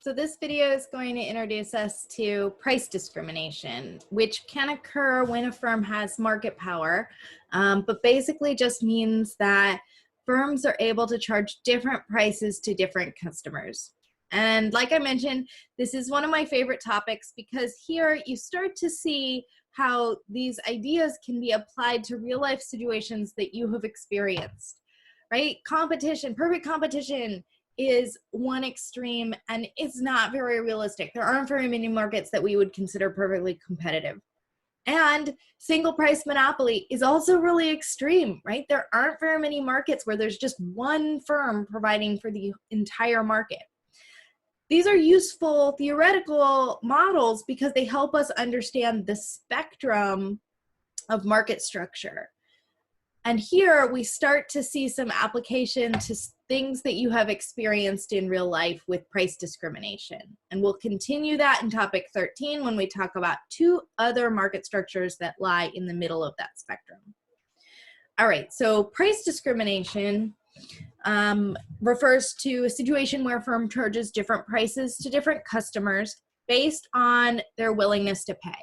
So this video is going to introduce us to price discrimination, which can occur when a firm has market power, but basically just means that firms are able to charge different prices to different customers. And like I mentioned, this is one of my favorite topics because here you start to see how these ideas can be applied to real life situations that you have experienced, right? Competition, perfect competition is one extreme and it's not very realistic. There aren't very many markets that we would consider perfectly competitive. And single price monopoly is also really extreme, right? There aren't very many markets where there's just one firm providing for the entire market. These are useful theoretical models because they help us understand the spectrum of market structure. And here we start to see some application to things that you have experienced in real life with price discrimination. And we'll continue that in topic 13 when we talk about two other market structures that lie in the middle of that spectrum. All right, so price discrimination refers to a situation where a firm charges different prices to different customers based on their willingness to pay.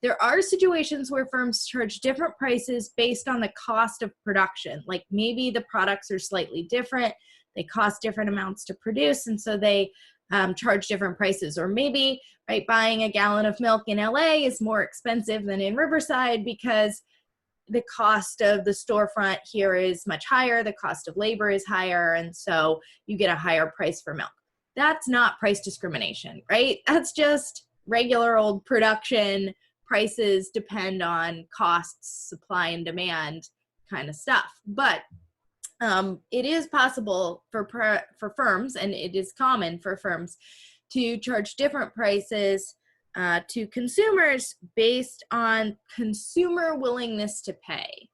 There are situations where firms charge different prices based on the cost of production. Like maybe the products are slightly different, they cost different amounts to produce, and so they charge different prices. Or maybe, right, buying a gallon of milk in LA is more expensive than in Riverside because the cost of the storefront here is much higher, the cost of labor is higher, and so you get a higher price for milk. That's not price discrimination, right? That's just regular old production. Prices depend on costs, supply and demand kind of stuff. But it is possible for firms, and it is common for firms to charge different prices to consumers based on consumer willingness to pay.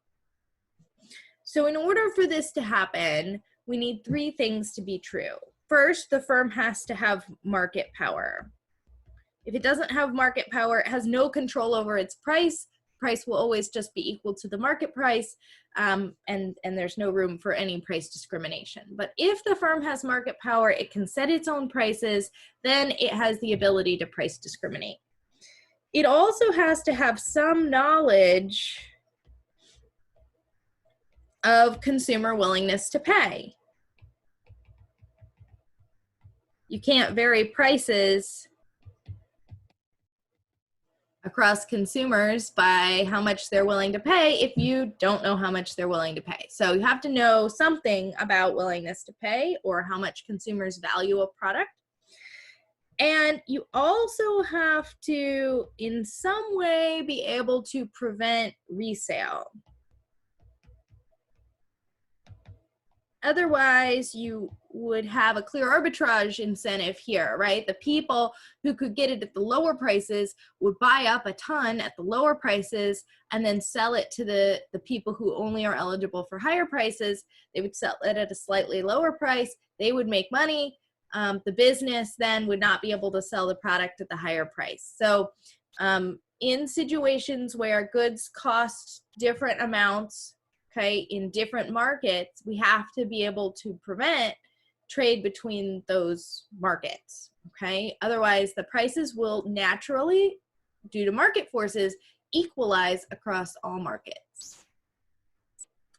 So in order for this to happen, we need three things to be true. First, the firm has to have market power. If it doesn't have market power, it has no control over its price. Price will always just be equal to the market price, and there's no room for any price discrimination. But if the firm has market power, it can set its own prices, then it has the ability to price discriminate. It also has to have some knowledge of consumer willingness to pay. You can't vary prices across consumers by how much they're willing to pay if you don't know how much they're willing to pay. So you have to know something about willingness to pay or how much consumers value a product. And you also have to, in some way, be able to prevent resale. Otherwise, you would have a clear arbitrage incentive here, right? The people who could get it at the lower prices would buy up a ton at the lower prices and then sell it to the people who only are eligible for higher prices. They would sell it at a slightly lower price. They would make money. The business then would not be able to sell the product at the higher price. So in situations where goods cost different amounts, okay, in different markets, we have to be able to prevent trade between those markets, okay? Otherwise, the prices will naturally, due to market forces, equalize across all markets.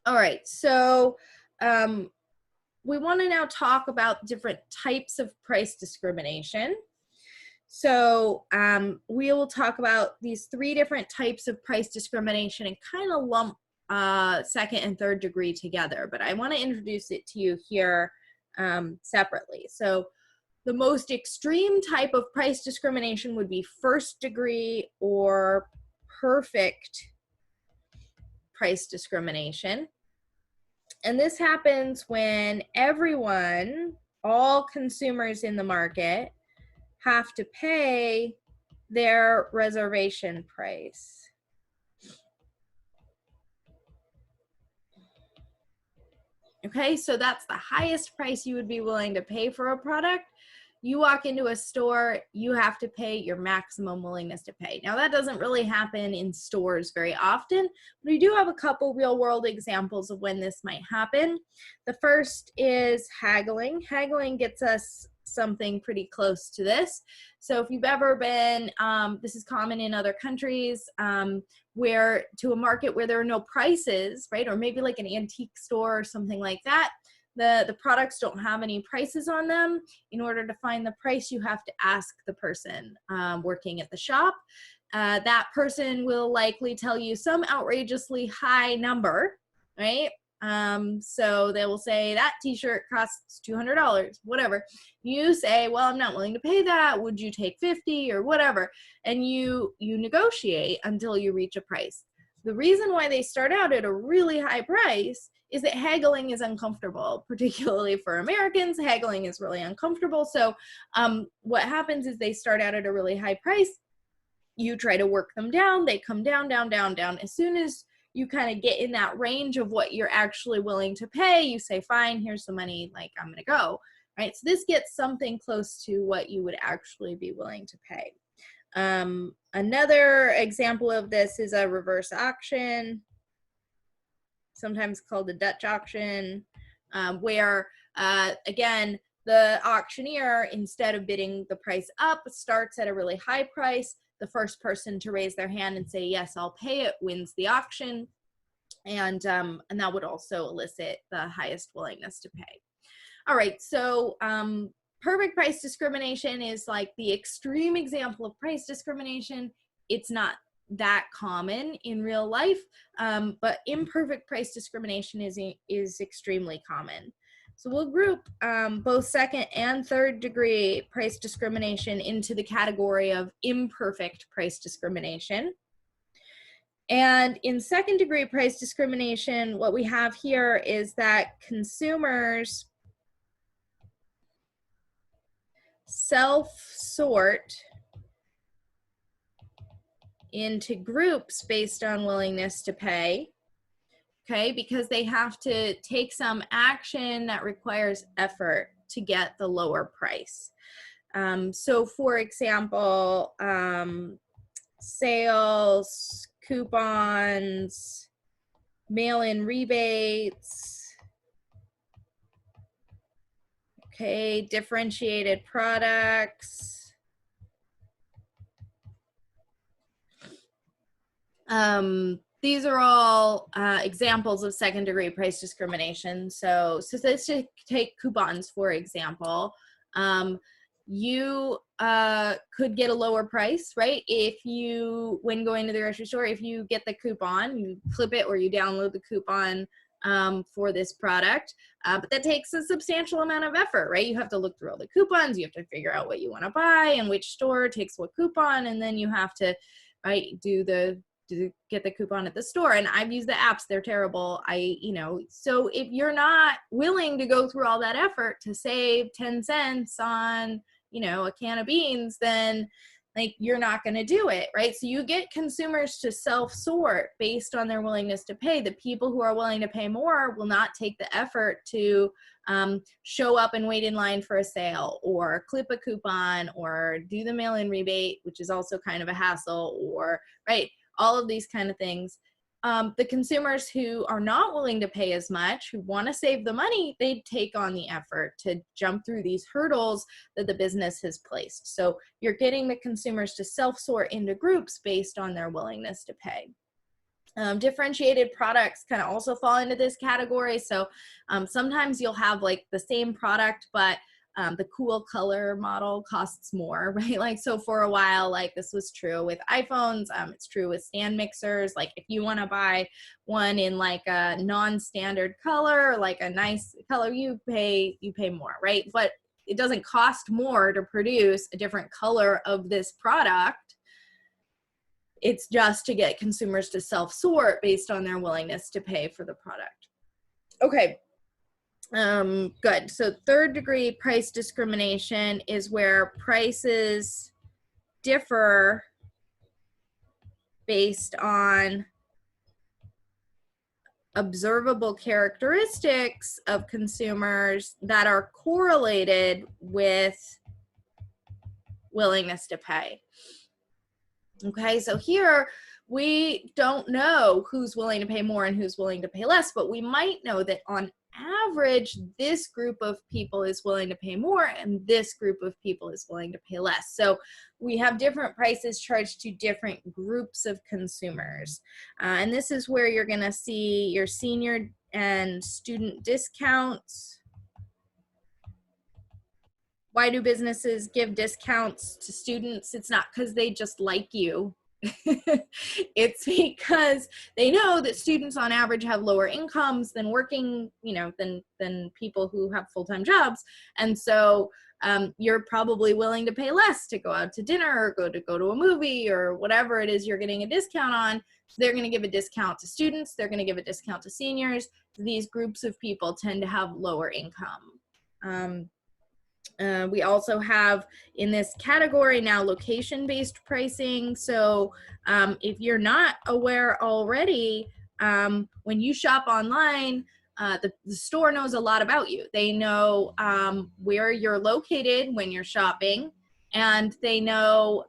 All right, so we want to now talk about different types of price discrimination. So we will talk about these three different types of price discrimination and kind of lump second and third degree together, but I want to introduce it to you here separately. So the most extreme type of price discrimination would be first degree or perfect price discrimination. And this happens when everyone, all consumers in the market, have to pay their reservation price. Okay, so that's the highest price you would be willing to pay for a product. You walk into a store, you have to pay your maximum willingness to pay. Now that doesn't really happen in stores very often, but we do have a couple real world examples of when this might happen. The first is haggling. Haggling gets us something pretty close to this. So if you've ever been, this is common in other countries, where to a market where there are no prices, right? Or maybe like an antique store or something like that. The products don't have any prices on them. In order to find the price, you have to ask the person working at the shop. That person will likely tell you some outrageously high number, right? So they will say that t-shirt costs $200, whatever. You say, well, I'm not willing to pay that. Would you take 50 or whatever? And you negotiate until you reach a price. The reason why they start out at a really high price is that haggling is uncomfortable, particularly for Americans. Haggling is really uncomfortable. So what happens is they start out at a really high price. You try to work them down. They come down, down, down, down. As soon as you kind of get in that range of what you're actually willing to pay, you say, fine, here's the money, like I'm gonna go, right? So this gets something close to what you would actually be willing to pay. Another example of this is a reverse auction, sometimes called a Dutch auction, where, again, the auctioneer, instead of bidding the price up, starts at a really high price. The first person to raise their hand and say, yes, I'll pay it, wins the auction. And that would also elicit the highest willingness to pay. All right, so perfect price discrimination is like the extreme example of price discrimination. It's not that common in real life, but imperfect price discrimination is extremely common. So we'll group both second and third degree price discrimination into the category of imperfect price discrimination. And in second degree price discrimination, what we have here is that consumers self-sort into groups based on willingness to pay. Okay, because they have to take some action that requires effort to get the lower price. So for example, sales, coupons, mail-in rebates, okay, differentiated products. These are all examples of second degree price discrimination. So let's just take coupons, for example. You could get a lower price, right? If you, when going to the grocery store, if you get the coupon, you clip it or you download the coupon for this product, but that takes a substantial amount of effort, right? You have to look through all the coupons, you have to figure out what you want to buy and which store takes what coupon, and then you have to, right, get the coupon at the store. And I've used the apps, they're terrible. So if you're not willing to go through all that effort to save 10 cents on, a can of beans, then like you're not going to do it, right? So you get consumers to self-sort based on their willingness to pay. The people who are willing to pay more will not take the effort to show up and wait in line for a sale, or clip a coupon, or do the mail-in rebate, which is also kind of a hassle, or, right, all of these kind of things. The consumers who are not willing to pay as much, who want to save the money, they take on the effort to jump through these hurdles that the business has placed. So you're getting the consumers to self-sort into groups based on their willingness to pay. Differentiated products kind of also fall into this category. So sometimes you'll have like the same product, but the cool color model costs more, right? Like, so for a while, like this was true with iPhones, it's true with stand mixers. Like if you want to buy one in like a non-standard color, like a nice color, you pay more, right? But it doesn't cost more to produce a different color of this product. It's just to get consumers to self-sort based on their willingness to pay for the product. Okay. Good. So third degree price discrimination is where prices differ based on observable characteristics of consumers that are correlated with willingness to pay. Okay, so here we don't know who's willing to pay more and who's willing to pay less, but we might know that on average, this group of people is willing to pay more and this group of people is willing to pay less. So we have different prices charged to different groups of consumers. And this is where you're going to see your senior and student discounts. Why do businesses give discounts to students? It's not because they just like you. It's because they know that students on average have lower incomes than working, than people who have full-time jobs. And so you're probably willing to pay less to go out to dinner or go to a movie or whatever it is you're getting a discount on. So they're going to give a discount to students. They're going to give a discount to seniors. These groups of people tend to have lower income. We also have in this category now location-based pricing. So if you're not aware already, when you shop online, the store knows a lot about you. They know where you're located when you're shopping, and they know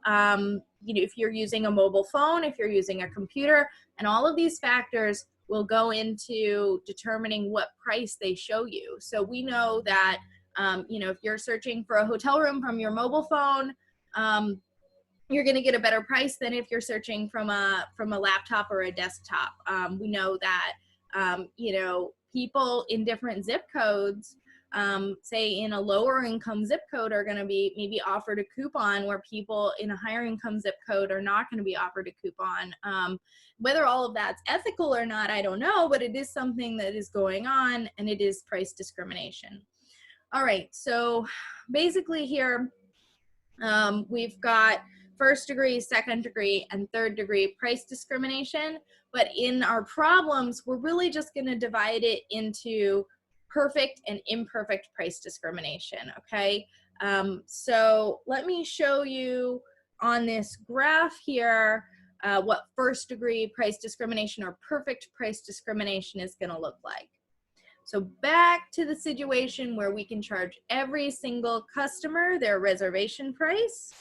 if you're using a mobile phone, if you're using a computer, and all of these factors will go into determining what price they show you. So we know that if you're searching for a hotel room from your mobile phone, you're going to get a better price than if you're searching from a laptop or a desktop. We know that people in different zip codes, say in a lower income zip code, are going to be maybe offered a coupon, where people in a higher income zip code are not going to be offered a coupon. Whether all of that's ethical or not, I don't know, but it is something that is going on, and it is price discrimination. All right, so basically here we've got first degree, second degree, and third degree price discrimination. But in our problems, we're really just going to divide it into perfect and imperfect price discrimination, okay? So let me show you on this graph here what first degree price discrimination or perfect price discrimination is going to look like. So back to the situation where we can charge every single customer their reservation price.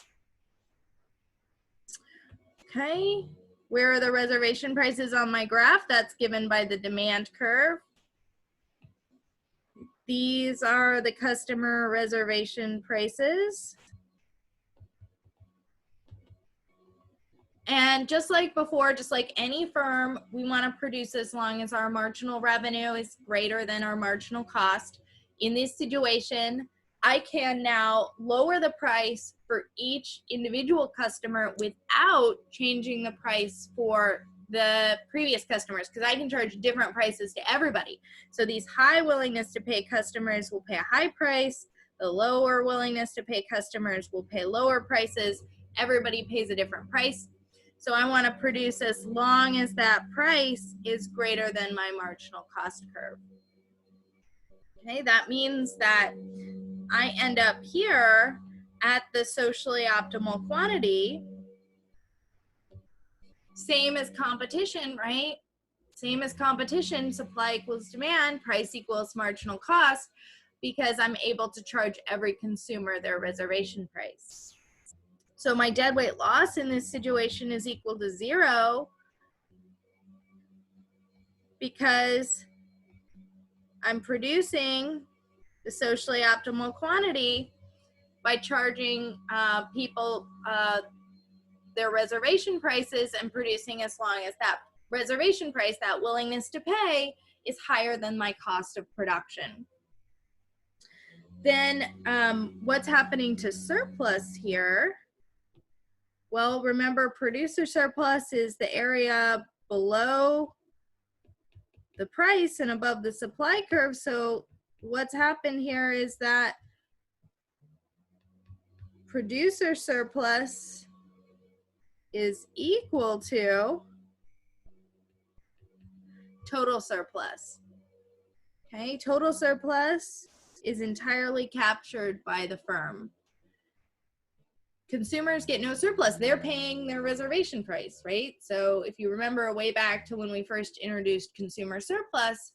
Okay, where are the reservation prices on my graph? That's given by the demand curve. These are the customer reservation prices. And just like before, just like any firm, we want to produce as long as our marginal revenue is greater than our marginal cost. In this situation, I can now lower the price for each individual customer without changing the price for the previous customers, because I can charge different prices to everybody. So these high willingness to pay customers will pay a high price. The lower willingness to pay customers will pay lower prices. Everybody pays a different price. So I want to produce as long as that price is greater than my marginal cost curve. Okay, that means that I end up here at the socially optimal quantity. Same as competition, right? Same as competition, supply equals demand, price equals marginal cost, because I'm able to charge every consumer their reservation price. So my deadweight loss in this situation is equal to 0, because I'm producing the socially optimal quantity by charging people their reservation prices and producing as long as that reservation price, that willingness to pay, is higher than my cost of production. Then what's happening to surplus here? Well, remember, producer surplus is the area below the price and above the supply curve. So what's happened here is that producer surplus is equal to total surplus. Okay, total surplus is entirely captured by the firm. Consumers get no surplus. They're paying their reservation price, right? So if you remember way back to when we first introduced consumer surplus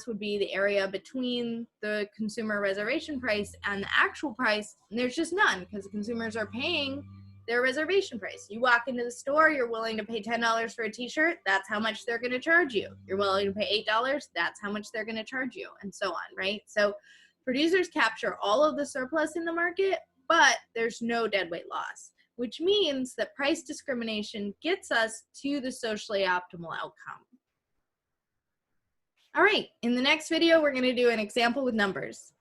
would be the area between the consumer reservation price and the actual price. And there's just none, because consumers are paying their reservation price. You walk into the store, you're willing to pay $10 for a t-shirt, that's how much they're going to charge you. You're willing to pay $8, that's how much they're going to charge you, and so on, right? So producers capture all of the surplus in the market, but there's no deadweight loss, which means that price discrimination gets us to the socially optimal outcome. All right, in the next video, we're going to do an example with numbers.